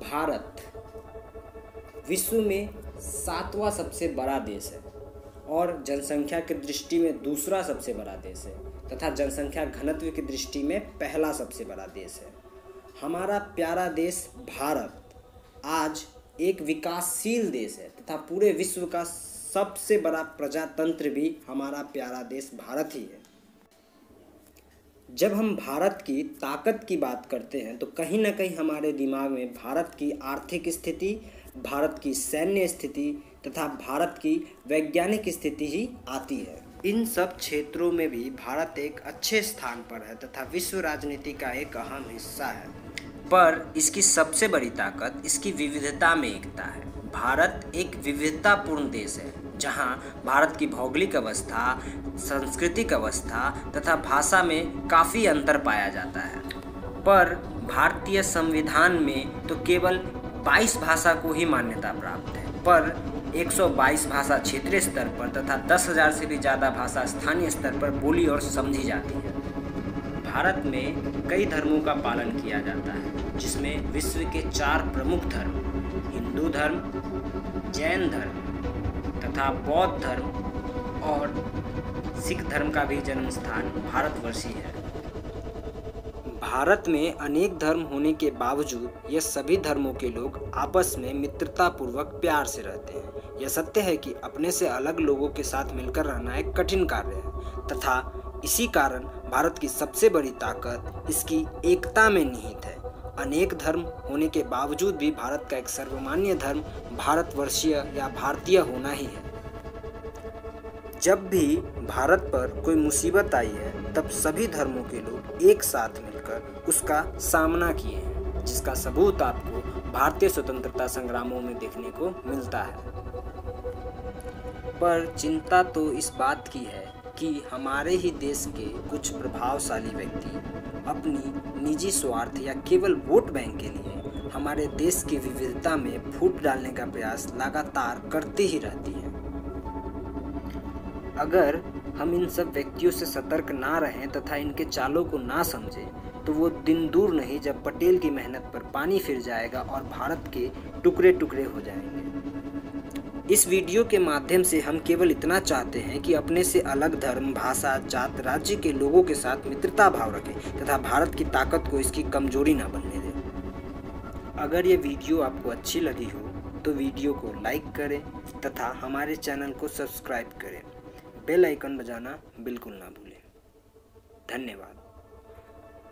भारत विश्व में 7वां सबसे बड़ा देश है और जनसंख्या की दृष्टि में दूसरा सबसे बड़ा देश है तथा जनसंख्या घनत्व की दृष्टि में पहला सबसे बड़ा देश है। हमारा प्यारा देश भारत आज एक विकासशील देश है तथा पूरे विश्व का सबसे बड़ा प्रजातंत्र भी हमारा प्यारा देश भारत ही है। जब हम भारत की ताकत की बात करते हैं तो कहीं ना कहीं हमारे दिमाग में भारत की आर्थिक स्थिति, भारत की सैन्य स्थिति तथा भारत की वैज्ञानिक स्थिति ही आती है। इन सब क्षेत्रों में भी भारत एक अच्छे स्थान पर है तथा विश्व राजनीति का एक अहम हिस्सा है। पर इसकी सबसे बड़ी ताकत इसकी विविधता में एकता है। भारत एक विविधतापूर्ण देश है जहां भारत की भौगोलिक अवस्था, सांस्कृतिक अवस्था तथा भाषा में काफ़ी अंतर पाया जाता है। पर भारतीय संविधान में तो केवल 22 भाषा को ही मान्यता प्राप्त है, पर 122 भाषा क्षेत्रीय स्तर पर तथा 10,000 से भी ज़्यादा भाषा स्थानीय स्तर पर बोली और समझी जाती है। भारत में कई धर्मों का पालन किया जाता है, जिसमें विश्व के 4 प्रमुख धर्म हिंदू धर्म, जैन धर्म तथा बौद्ध धर्म और सिख धर्म का भी जन्म स्थान भारतवर्ष ही है। भारत में अनेक धर्म होने के बावजूद यह सभी धर्मों के लोग आपस में मित्रतापूर्वक प्यार से रहते हैं। यह सत्य है कि अपने से अलग लोगों के साथ मिलकर रहना एक कठिन कार्य है तथा इसी कारण भारत की सबसे बड़ी ताकत इसकी एकता में निहित है। अनेक धर्म होने के बावजूद भी भारत का एक सर्वमान्य धर्म भारतवर्षीय या भारतीय होना ही है। जब भी भारत पर कोई मुसीबत आई है तब सभी धर्मों के लोग एक साथ मिलकर उसका सामना किए हैं, जिसका सबूत आपको भारतीय स्वतंत्रता संग्रामों में देखने को मिलता है। पर चिंता तो इस बात की है कि हमारे ही देश के कुछ प्रभावशाली व्यक्ति अपनी निजी स्वार्थ या केवल वोट बैंक के लिए हमारे देश की विविधता में फूट डालने का प्रयास लगातार करते ही रहती है। अगर हम इन सब व्यक्तियों से सतर्क ना रहें तथा इनके चालों को ना समझें तो वो दिन दूर नहीं जब पटेल की मेहनत पर पानी फिर जाएगा और भारत के टुकड़े टुकड़े हो जाएंगे। इस वीडियो के माध्यम से हम केवल इतना चाहते हैं कि अपने से अलग धर्म, भाषा, जात, राज्य के लोगों के साथ मित्रता भाव रखें तथा भारत की ताकत को इसकी कमजोरी ना बनने दें। अगर ये वीडियो आपको अच्छी लगी हो तो वीडियो को लाइक करें तथा हमारे चैनल को सब्सक्राइब करें। बेल आइकन बजाना बिल्कुल ना भूलें। धन्यवाद।